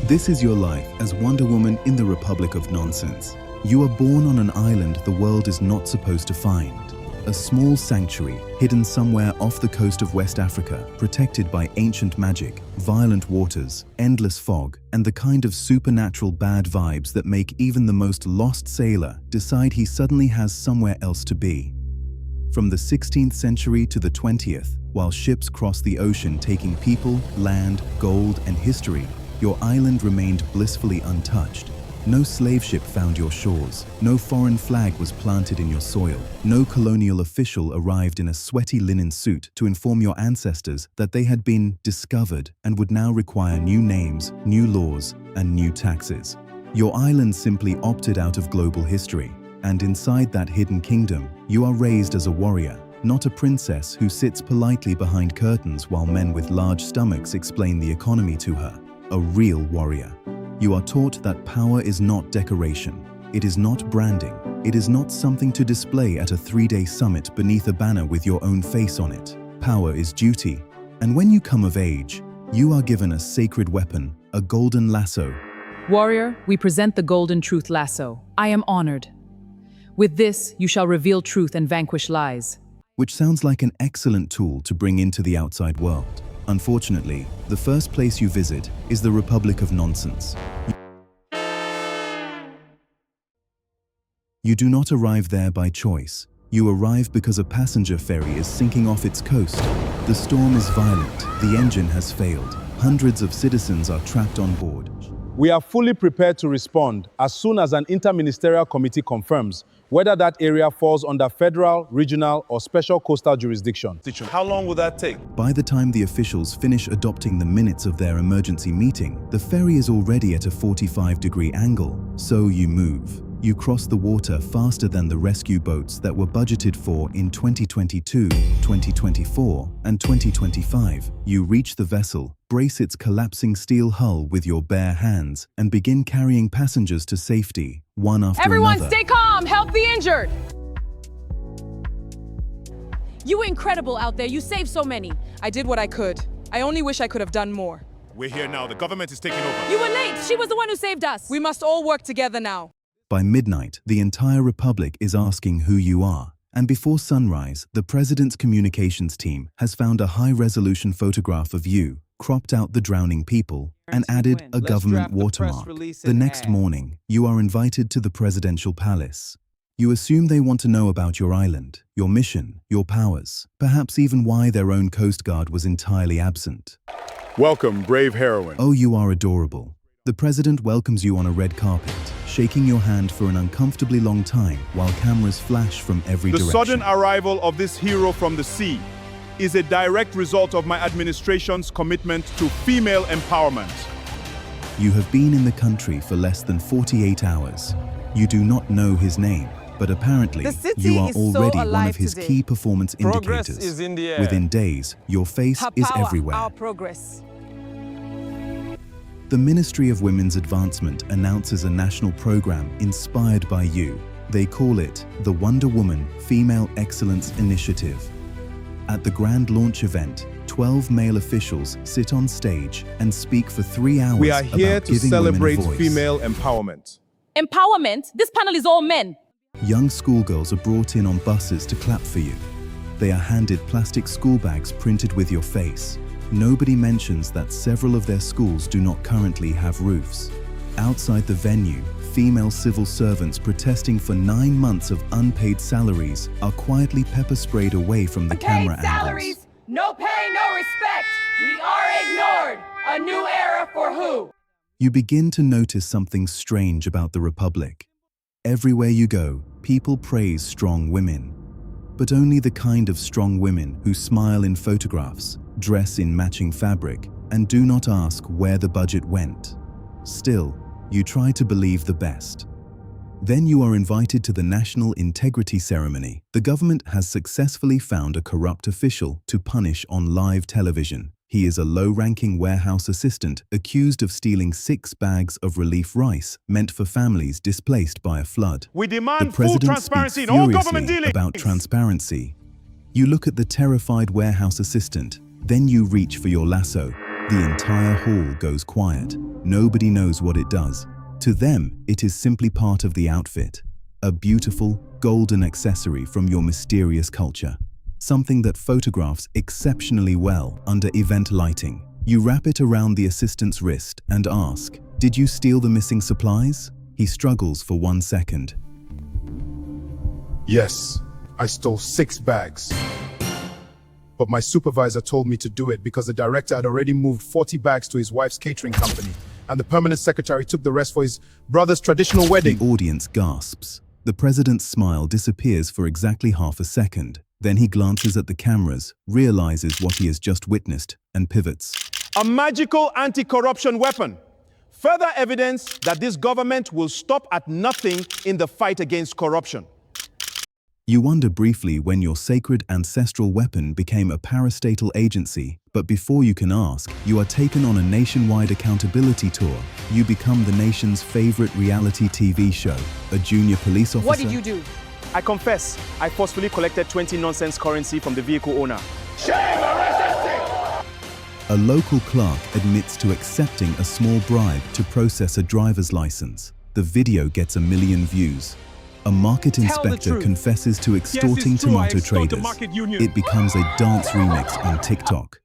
This is your life as Wonder Woman in the Republic of Nonsense. You are born on an island the world is not supposed to find. A small sanctuary hidden somewhere off the coast of West Africa, protected by ancient magic, violent waters, endless fog, and the kind of supernatural bad vibes that make even the most lost sailor decide he suddenly has somewhere else to be. From the 16th century to the 20th, while ships crossed the ocean taking people, land, gold, and history, your island remained blissfully untouched. No slave ship found your shores, no foreign flag was planted in your soil, no colonial official arrived in a sweaty linen suit to inform your ancestors that they had been discovered and would now require new names, new laws, and new taxes. Your island simply opted out of global history, and inside that hidden kingdom, you are raised as a warrior, not a princess who sits politely behind curtains while men with large stomachs explain the economy to her. A real warrior. You are taught that power is not decoration, it is not branding, it is not something to display at a 3-day summit beneath a banner with your own face on it. Power is duty, and when you come of age, you are given a sacred weapon, a golden lasso. Warrior, we present the golden truth lasso. I am honored. With this, you shall reveal truth and vanquish lies. Which sounds like an excellent tool to bring into the outside world. Unfortunately, the first place you visit is the Republic of Nonsense. You do not arrive there by choice. You arrive because a passenger ferry is sinking off its coast. The storm is violent, the engine has failed. Hundreds of citizens are trapped on board. We are fully prepared to respond as soon as an interministerial committee confirms whether that area falls under federal, regional, or special coastal jurisdiction. How long will that take? By the time the officials finish adopting the minutes of their emergency meeting, the ferry is already at a 45-degree angle, so you move. You cross the water faster than the rescue boats that were budgeted for in 2022, 2024, and 2025. You reach the vessel, brace its collapsing steel hull with your bare hands, and begin carrying passengers to safety, one after Everyone another. stay calm! Help the injured! You were incredible out there. You saved so many. I did what I could. I only wish I could have done more. We're here now. The government is taking over. You were late. She was the one who saved us. We must all work together now. By midnight, the entire Republic is asking who you are. And before sunrise, the President's communications team has found a high-resolution photograph of you, cropped out the drowning people, and added a government watermark. The next morning, you are invited to the presidential palace. You assume they want to know about your island, your mission, your powers, perhaps even why their own Coast Guard was entirely absent. Welcome, brave heroine. Oh, you are adorable. The president welcomes you on a red carpet, shaking your hand for an uncomfortably long time while cameras flash from every direction. The sudden arrival of this hero from the sea is a direct result of my administration's commitment to female empowerment. You have been in the country for less than 48 hours. You do not know his name, but apparently you are already one of his key performance indicators. Is in the air. Within days, your face Her is power, everywhere. our progress. The Ministry of Women's Advancement announces a national program inspired by you. They call it the Wonder Woman Female Excellence Initiative. At the grand launch event, 12 male officials sit on stage and speak for 3 hours We are here about to giving celebrate women a voice. female empowerment. Empowerment? This panel is all men. Young schoolgirls are brought in on buses to clap for you. They are handed plastic school bags printed with your face. Nobody mentions that several of their schools do not currently have roofs. Outside the venue, female civil servants protesting for 9 months of unpaid salaries are quietly pepper-sprayed away from the camera angles. No pay, no respect. We are ignored. A new era for who? You begin to notice something strange about the Republic. Everywhere you go, people praise strong women. But only the kind of strong women who smile in photographs, dress in matching fabric, and do not ask where the budget went. Still, you try to believe the best. Then you are invited to the National Integrity Ceremony. The government has successfully found a corrupt official to punish on live television. He is a low-ranking warehouse assistant accused of stealing 6 bags of relief rice meant for families displaced by a flood. We demand The full president transparency speaks in all government furiously dealings. about transparency. You look at the terrified warehouse assistant, then you reach for your lasso. The entire hall goes quiet. Nobody knows what it does. To them, it is simply part of the outfit. A beautiful, golden accessory from your mysterious culture. Something that photographs exceptionally well under event lighting. You wrap it around the assistant's wrist and ask, "Did you steal the missing supplies?" He struggles for 1 second. Yes, I stole 6 bags. But my supervisor told me to do it because the director had already moved 40 bags to his wife's catering company, and the permanent secretary took the rest for his brother's traditional wedding. The audience gasps. The president's smile disappears for exactly half a second. Then he glances at the cameras, realizes what he has just witnessed, and pivots. A magical anti-corruption weapon. Further evidence that this government will stop at nothing in the fight against corruption. You wonder briefly when your sacred ancestral weapon became a parastatal agency, but before you can ask, you are taken on a nationwide accountability tour. You become the nation's favorite reality TV show, a junior police officer. What did you do? I confess, I forcefully collected 20 nonsense currency from the vehicle owner. A local clerk admits to accepting a small bribe to process a driver's license. The video gets 1 million views. A market inspector truth. confesses to extorting Yes, it's true, I tomato extort the traders. market union. It becomes a dance remix on TikTok.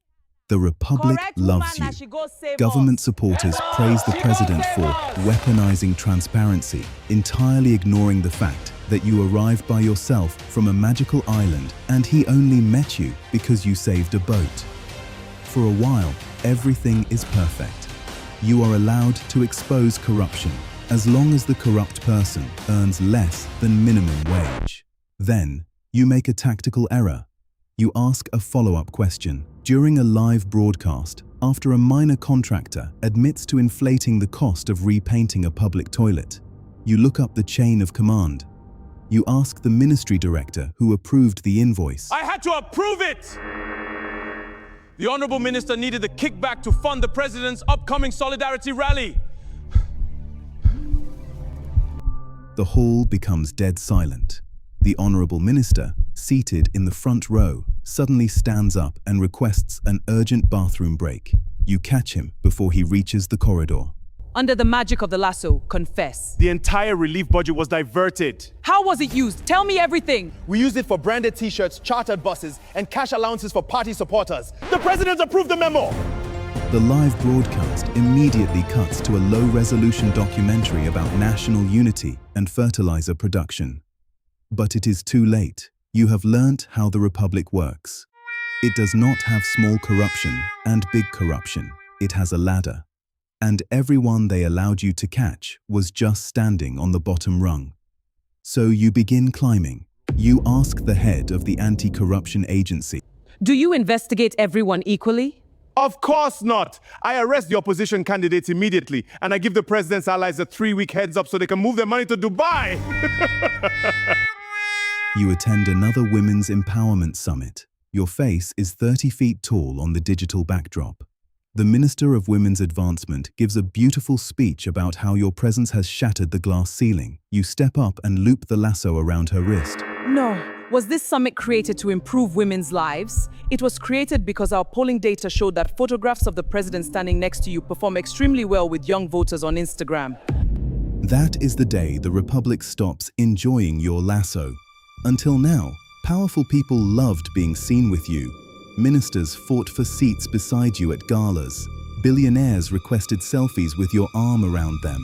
The Republic Correct loves woman, you. now she go save Government us. supporters praise the president for weaponizing transparency, entirely ignoring the fact that you arrived by yourself from a magical island and he only met you because you saved a boat. For a while, everything is perfect. You are allowed to expose corruption as long as the corrupt person earns less than minimum wage. Then, you make a tactical error. You ask a follow-up question. During a live broadcast, after a minor contractor admits to inflating the cost of repainting a public toilet, you look up the chain of command. You ask the ministry director who approved the invoice. I had to approve it! The Honorable Minister needed the kickback to fund the President's upcoming Solidarity Rally. The hall becomes dead silent. The Honourable Minister, seated in the front row, suddenly stands up and requests an urgent bathroom break. You catch him before he reaches the corridor. Under the magic of the lasso, confess. The entire relief budget was diverted. How was it used? Tell me everything. We used it for branded t-shirts, chartered buses, and cash allowances for party supporters. The President approved the memo! The live broadcast immediately cuts to a low-resolution documentary about national unity and fertilizer production. But it is too late. You have learnt how the Republic works. It does not have small corruption and big corruption. It has a ladder. And everyone they allowed you to catch was just standing on the bottom rung. So you begin climbing. You ask the head of the anti-corruption agency. Do you investigate everyone equally? Of course not! I arrest the opposition candidates immediately, and I give the President's allies a 3-week heads up so they can move their money to Dubai! You attend another Women's Empowerment Summit. Your face is 30 feet tall on the digital backdrop. The Minister of Women's Advancement gives a beautiful speech about how your presence has shattered the glass ceiling. You step up and loop the lasso around her wrist. No. Was this summit created to improve women's lives? It was created because our polling data showed that photographs of the president standing next to you perform extremely well with young voters on Instagram. That is the day the Republic stops enjoying your lasso. Until now, powerful people loved being seen with you. Ministers fought for seats beside you at galas. Billionaires requested selfies with your arm around them.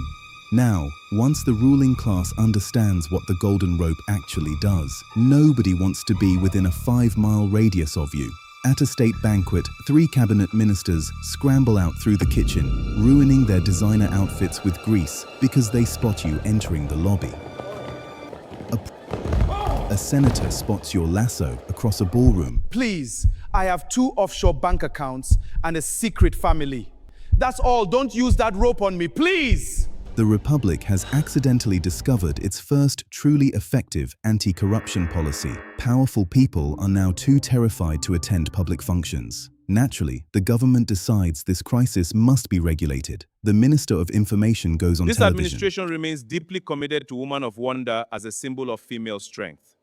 Now, once the ruling class understands what the golden rope actually does, nobody wants to be within a 5-mile radius of you. At a state banquet, 3 cabinet ministers scramble out through the kitchen, ruining their designer outfits with grease because they spot you entering the lobby. A senator spots your lasso across a ballroom. Please, I have 2 offshore bank accounts and a secret family. That's all, don't use that rope on me, please! The Republic has accidentally discovered its first truly effective anti-corruption policy. Powerful people are now too terrified to attend public functions. Naturally, the government decides this crisis must be regulated. The Minister of Information goes on This television. administration remains deeply committed to Woman of Wonder as a symbol of female strength.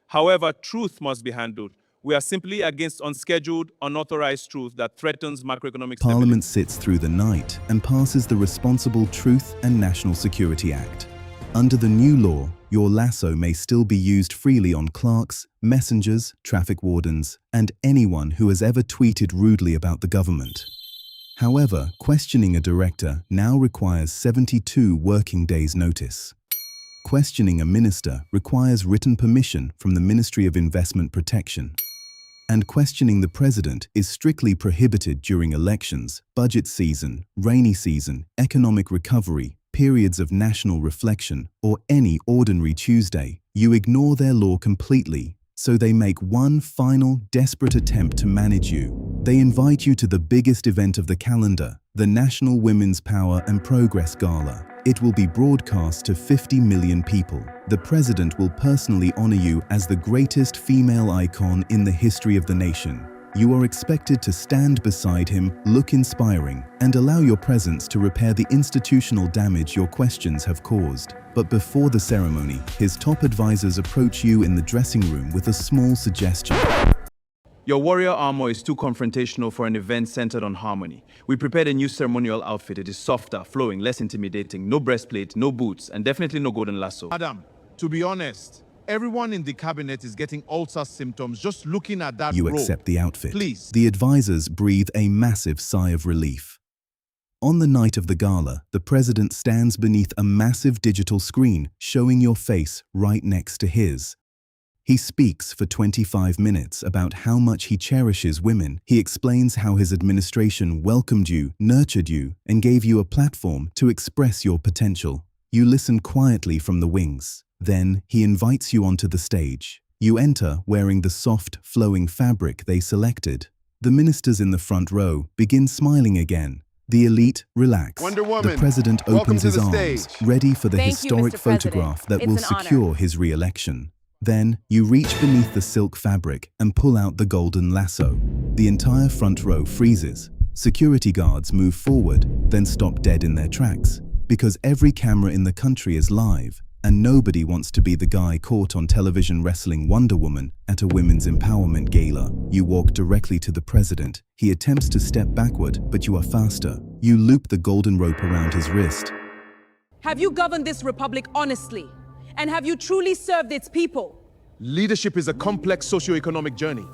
However, truth must be handled We are simply against unscheduled, unauthorized truth that threatens macroeconomic Parliament stability. sits through the night and passes the Responsible Truth and National Security Act. Under the new law, your lasso may still be used freely on clerks, messengers, traffic wardens, and anyone who has ever tweeted rudely about the government. However, questioning a director now requires 72 working days' notice. Questioning a minister requires written permission from the Ministry of Investment Protection. And questioning the president is strictly prohibited during elections, budget season, rainy season, economic recovery, periods of national reflection, or any ordinary Tuesday. You ignore their law completely, so they make one final, desperate attempt to manage you. They invite you to the biggest event of the calendar, the National Women's Power and Progress Gala. It will be broadcast to 50 million people. The president will personally honor you as the greatest female icon in the history of the nation. You are expected to stand beside him, look inspiring, and allow your presence to repair the institutional damage your questions have caused. But before the ceremony, his top advisors approach you in the dressing room with a small suggestion. Your warrior armor is too confrontational for an event centered on harmony. We prepared a new ceremonial outfit. It is softer, flowing, less intimidating, no breastplate, no boots, and definitely no golden lasso. Madam, to be honest, everyone in the cabinet is getting ulcer symptoms just looking at that You robe. accept the outfit. Please. The advisors breathe a massive sigh of relief. On the night of the gala, the president stands beneath a massive digital screen showing your face right next to his. He speaks for 25 minutes about how much he cherishes women. He explains how his administration welcomed you, nurtured you, and gave you a platform to express your potential. You listen quietly from the wings. Then he invites you onto the stage. You enter wearing the soft, flowing fabric they selected. The ministers in the front row begin smiling again. The elite relax. Wonder Woman, the president welcome opens to his the arms, stage. ready for the Thank you, historic Mr. President. photograph that It's will an honor. secure his re-election. Then, you reach beneath the silk fabric and pull out the golden lasso. The entire front row freezes. Security guards move forward, then stop dead in their tracks. Because every camera in the country is live, and nobody wants to be the guy caught on television wrestling Wonder Woman at a women's empowerment gala. You walk directly to the president. He attempts to step backward, but you are faster. You loop the golden rope around his wrist. Have you governed this republic honestly? And have you truly served its people? Leadership is a complex socio-economic journey.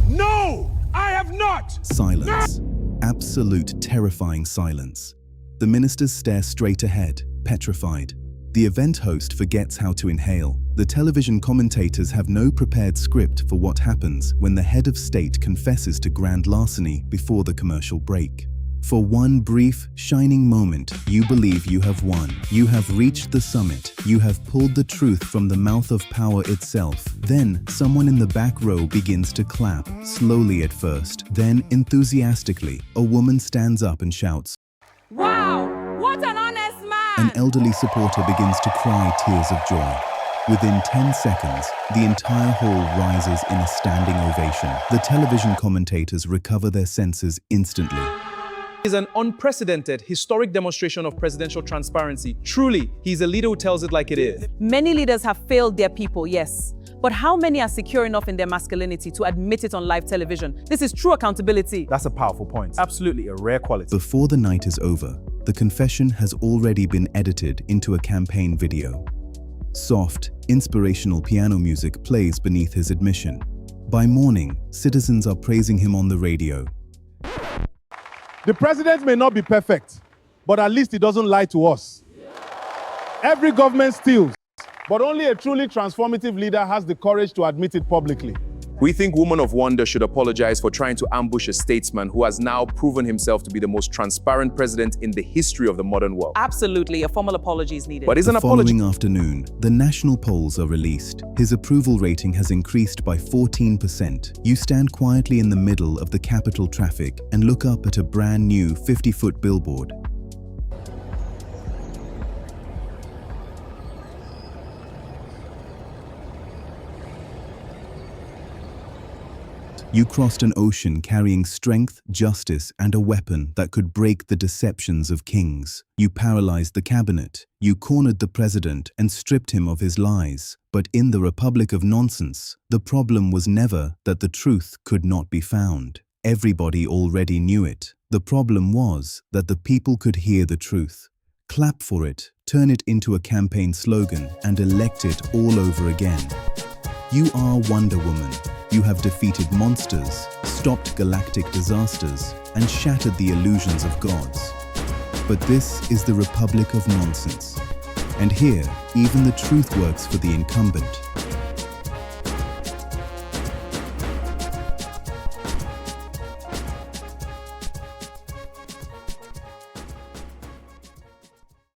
No, I have not! Silence. Absolute, terrifying silence. The ministers stare straight ahead, petrified. The event host forgets how to inhale. The television commentators have no prepared script for what happens when the head of state confesses to grand larceny before the commercial break. For one brief, shining moment, you believe you have won. You have reached the summit. You have pulled the truth from the mouth of power itself. Then, someone in the back row begins to clap, slowly at first. Then, enthusiastically, a woman stands up and shouts. Wow! What an honest man! An elderly supporter begins to cry tears of joy. Within 10 seconds, the entire hall rises in a standing ovation. The television commentators recover their senses instantly. Is an unprecedented, historic demonstration of presidential transparency. Truly, he's a leader who tells it like it is. Many leaders have failed their people, yes. But how many are secure enough in their masculinity to admit it on live television? This is true accountability. That's a powerful point. Absolutely a rare quality. Before the night is over, the confession has already been edited into a campaign video. Soft, inspirational piano music plays beneath his admission. By morning, citizens are praising him on the radio. The president may not be perfect, but at least he doesn't lie to us. Every government steals, but only a truly transformative leader has the courage to admit it publicly. We think Woman of Wonder should apologize for trying to ambush a statesman who has now proven himself to be the most transparent president in the history of the modern world. Absolutely, a formal apology is needed. But is an The apology following afternoon, the national polls are released. His approval rating has increased by 14%. You stand quietly in the middle of the capital traffic and look up at a brand new 50-foot billboard. You crossed an ocean carrying strength, justice, and a weapon that could break the deceptions of kings. You paralyzed the cabinet. You cornered the president and stripped him of his lies. But in the Republic of Nonsense, the problem was never that the truth could not be found. Everybody already knew it. The problem was that the people could hear the truth, clap for it, turn it into a campaign slogan, and elect it all over again. You are Wonder Woman. You have defeated monsters, stopped galactic disasters, and shattered the illusions of gods. But this is the Republic of Nonsense. And here, even the truth works for the incumbent.